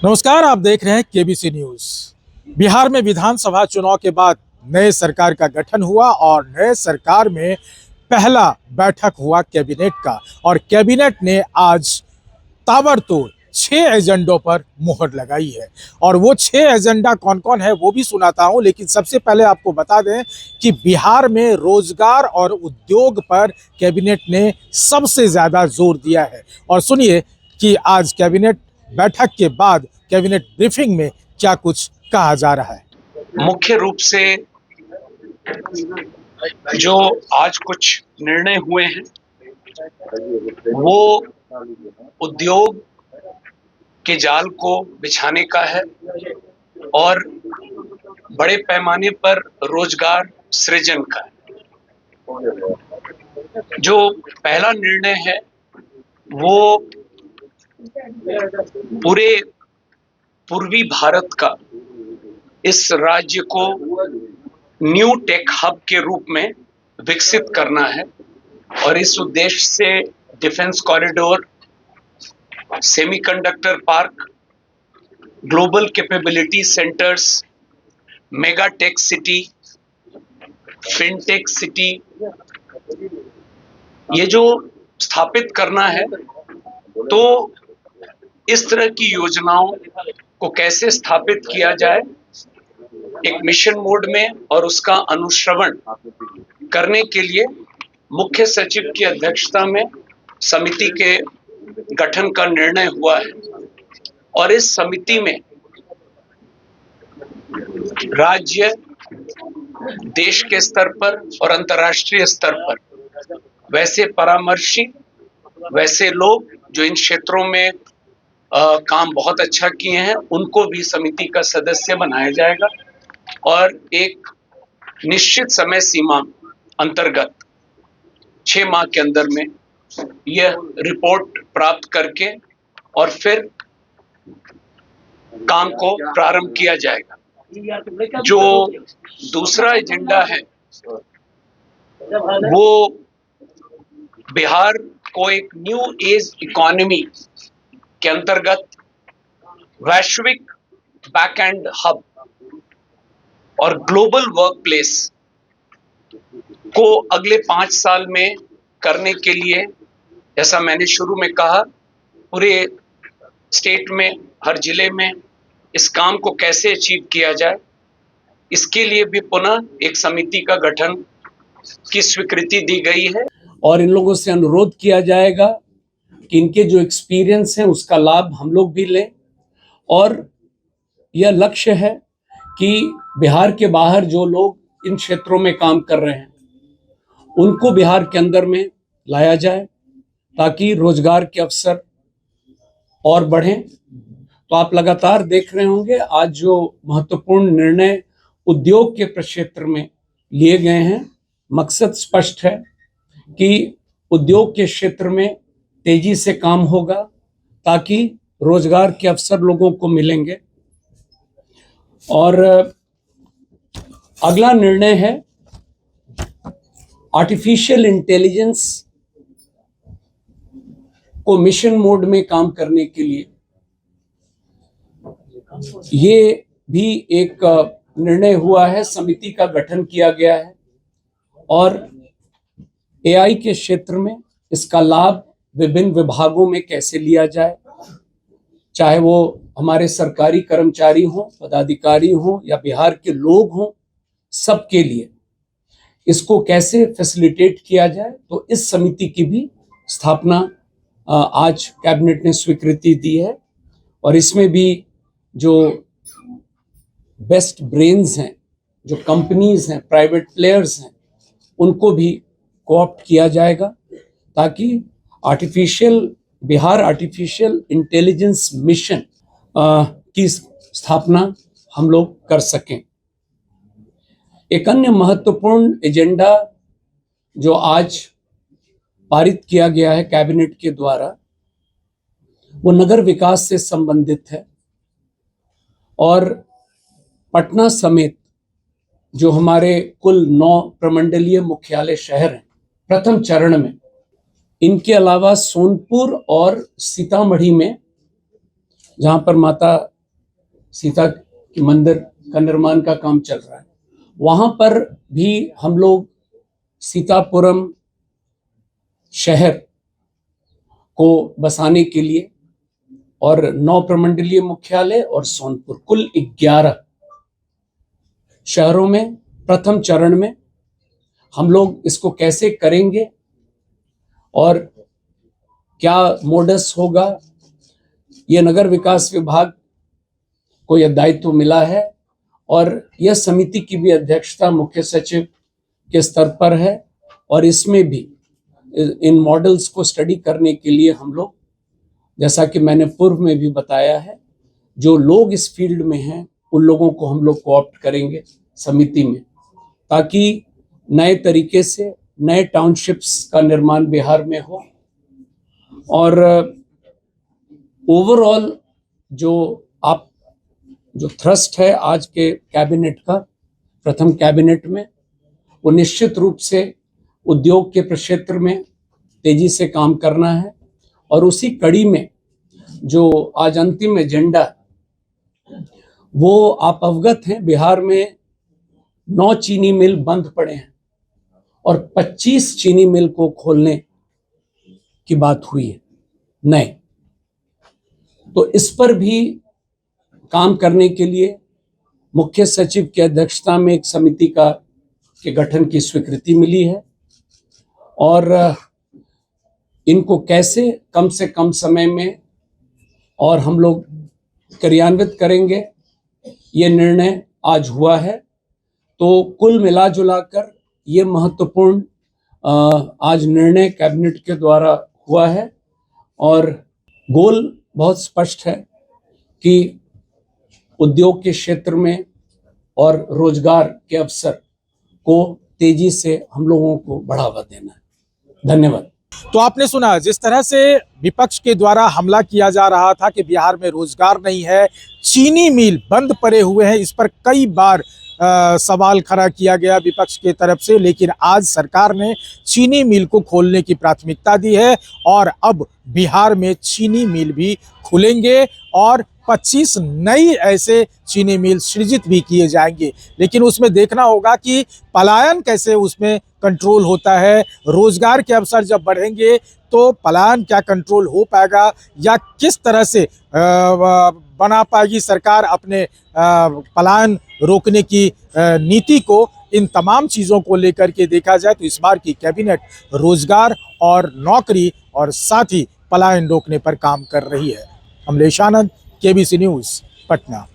नमस्कार, आप देख रहे हैं केबीसी न्यूज। बिहार में विधानसभा चुनाव के बाद नए सरकार का गठन हुआ और नए सरकार में पहला बैठक हुआ कैबिनेट का और कैबिनेट ने आज ताबड़तोड़ 6 एजेंडों पर मुहर लगाई है। और वो 6 एजेंडा कौन कौन है वो भी सुनाता हूं, लेकिन सबसे पहले आपको बता दें कि बिहार में रोजगार और उद्योग पर कैबिनेट ने सबसे ज्यादा जोर दिया है। और सुनिए कि आज कैबिनेट बैठक के बाद कैबिनेट ब्रीफिंग में क्या कुछ कहा जा रहा है। मुख्य रूप से जो आज कुछ निर्णय हुए हैं वो उद्योग के जाल को बिछाने का है और बड़े पैमाने पर रोजगार सृजन का है। जो पहला निर्णय है वो पूरे पूर्वी भारत का इस राज्य को न्यू टेक हब के रूप में विकसित करना है और इस उद्देश्य से defence corridor, semiconductor park, global capability centres, mega tech city, fintech city, ये जो स्थापित करना है, तो इस तरह की योजनाओं को कैसे स्थापित किया जाए एक मिशन मोड में और उसका अनुश्रवण करने के लिए मुख्य सचिव की अध्यक्षता में समिति के गठन का निर्णय हुआ है। और इस समिति में राज्य, देश के स्तर पर और अंतर्राष्ट्रीय स्तर पर वैसे परामर्शी, वैसे लोग जो इन क्षेत्रों में काम बहुत अच्छा किए हैं, उनको भी समिति का सदस्य बनाया जाएगा और एक निश्चित समय सीमा अंतर्गत 6 माह के अंदर में यह रिपोर्ट प्राप्त करके और फिर काम को प्रारंभ किया जाएगा। जो दूसरा एजेंडा है वो बिहार को एक न्यू एज इकोनॉमी के अंतर्गत वैश्विक बैक एंड हब और ग्लोबल वर्क प्लेस को अगले 5 साल में करने के लिए, जैसा मैंने शुरू में कहा, पूरे स्टेट में, हर जिले में इस काम को कैसे अचीव किया जाए, इसके लिए भी पुनः एक समिति का गठन की स्वीकृति दी गई है। और इन लोगों से अनुरोध किया जाएगा कि इनके जो एक्सपीरियंस है उसका लाभ हम लोग भी लें और यह लक्ष्य है कि बिहार के बाहर जो लोग इन क्षेत्रों में काम कर रहे हैं उनको बिहार के अंदर में लाया जाए ताकि रोजगार के अवसर और बढ़ें। तो आप लगातार देख रहे होंगे आज जो महत्वपूर्ण निर्णय उद्योग के क्षेत्र में लिए गए हैं, मकसद स्पष्ट है कि उद्योग के क्षेत्र में तेजी से काम होगा ताकि रोजगार के अवसर लोगों को मिलेंगे। और अगला निर्णय है आर्टिफिशियल इंटेलिजेंस को मिशन मोड में काम करने के लिए ये भी एक निर्णय हुआ है, समिति का गठन किया गया है और एआई के क्षेत्र में इसका लाभ विभिन्न विभागों में कैसे लिया जाए, चाहे वो हमारे सरकारी कर्मचारी हों, पदाधिकारी हों या बिहार के लोग हों, सबके लिए इसको कैसे फैसिलिटेट किया जाए। तो इस समिति की भी स्थापना आज कैबिनेट ने स्वीकृति दी है और इसमें भी जो बेस्ट ब्रेन्स हैं, जो कंपनीज हैं, प्राइवेट प्लेयर्स हैं, उनको भी कोऑप्ट किया जाएगा ताकि बिहार आर्टिफिशियल इंटेलिजेंस मिशन की स्थापना हम लोग कर सकें। एक अन्य महत्वपूर्ण एजेंडा जो आज पारित किया गया है कैबिनेट के द्वारा वो नगर विकास से संबंधित है और पटना समेत जो हमारे कुल 9 प्रमंडलीय मुख्यालय शहर हैं प्रथम चरण में, इनके अलावा सोनपुर और सीतामढ़ी में जहाँ पर माता सीता के मंदिर का निर्माण का काम चल रहा है, वहाँ पर भी हम लोग सीतापुरम शहर को बसाने के लिए और 9 प्रमंडलीय मुख्यालय और सोनपुर, कुल 11 शहरों में प्रथम चरण में हम लोग इसको कैसे करेंगे और क्या मोडस होगा, ये नगर विकास विभाग को यह दायित्व मिला है और यह समिति की भी अध्यक्षता मुख्य सचिव के स्तर पर है। और इसमें भी इन मॉडल्स को स्टडी करने के लिए हम लोग, जैसा कि मैंने पूर्व में भी बताया है, जो लोग इस फील्ड में हैं उन लोगों को हम लोग कोऑप्ट करेंगे समिति में, ताकि नए तरीके से नए टाउनशिप्स का निर्माण बिहार में हो। और ओवरऑल जो थ्रस्ट है आज के कैबिनेट का, प्रथम कैबिनेट में, वो निश्चित रूप से उद्योग के क्षेत्र में तेजी से काम करना है। और उसी कड़ी में जो आज अंतिम एजेंडा, वो आप अवगत हैं, बिहार में 9 चीनी मिल बंद पड़े हैं और 25 चीनी मिल को खोलने की बात हुई है नए। तो इस पर भी काम करने के लिए मुख्य सचिव की अध्यक्षता में एक समिति के गठन की स्वीकृति मिली है और इनको कैसे कम से कम समय में और हम लोग क्रियान्वित करेंगे, ये निर्णय आज हुआ है। तो कुल मिला जुला कर ये महत्वपूर्ण आज निर्णय कैबिनेट के द्वारा हुआ है और गोल बहुत स्पष्ट है कि उद्योग के क्षेत्र में और रोजगार के अवसर को तेजी से हम लोगों को बढ़ावा देना है। धन्यवाद। तो आपने सुना जिस तरह से विपक्ष के द्वारा हमला किया जा रहा था कि बिहार में रोजगार नहीं है, चीनी मिल बंद पड़े हुए हैं, इस पर कई बार सवाल खड़ा किया गया विपक्ष की तरफ से। लेकिन आज सरकार ने चीनी मिल को खोलने की प्राथमिकता दी है और अब बिहार में चीनी मिल भी खुलेंगे और 25 नई ऐसे चीनी मिल सृजित भी किए जाएंगे। लेकिन उसमें देखना होगा कि पलायन कैसे उसमें कंट्रोल होता है। रोजगार के अवसर जब बढ़ेंगे तो पलायन क्या कंट्रोल हो पाएगा या किस तरह से बना पाएगी सरकार अपने पलायन रोकने की नीति को। इन तमाम चीज़ों को लेकर के देखा जाए तो इस बार की कैबिनेट रोजगार और नौकरी और साथ ही पलायन रोकने पर काम कर रही है। अमलेश आनंद, केबीसी न्यूज़, पटना।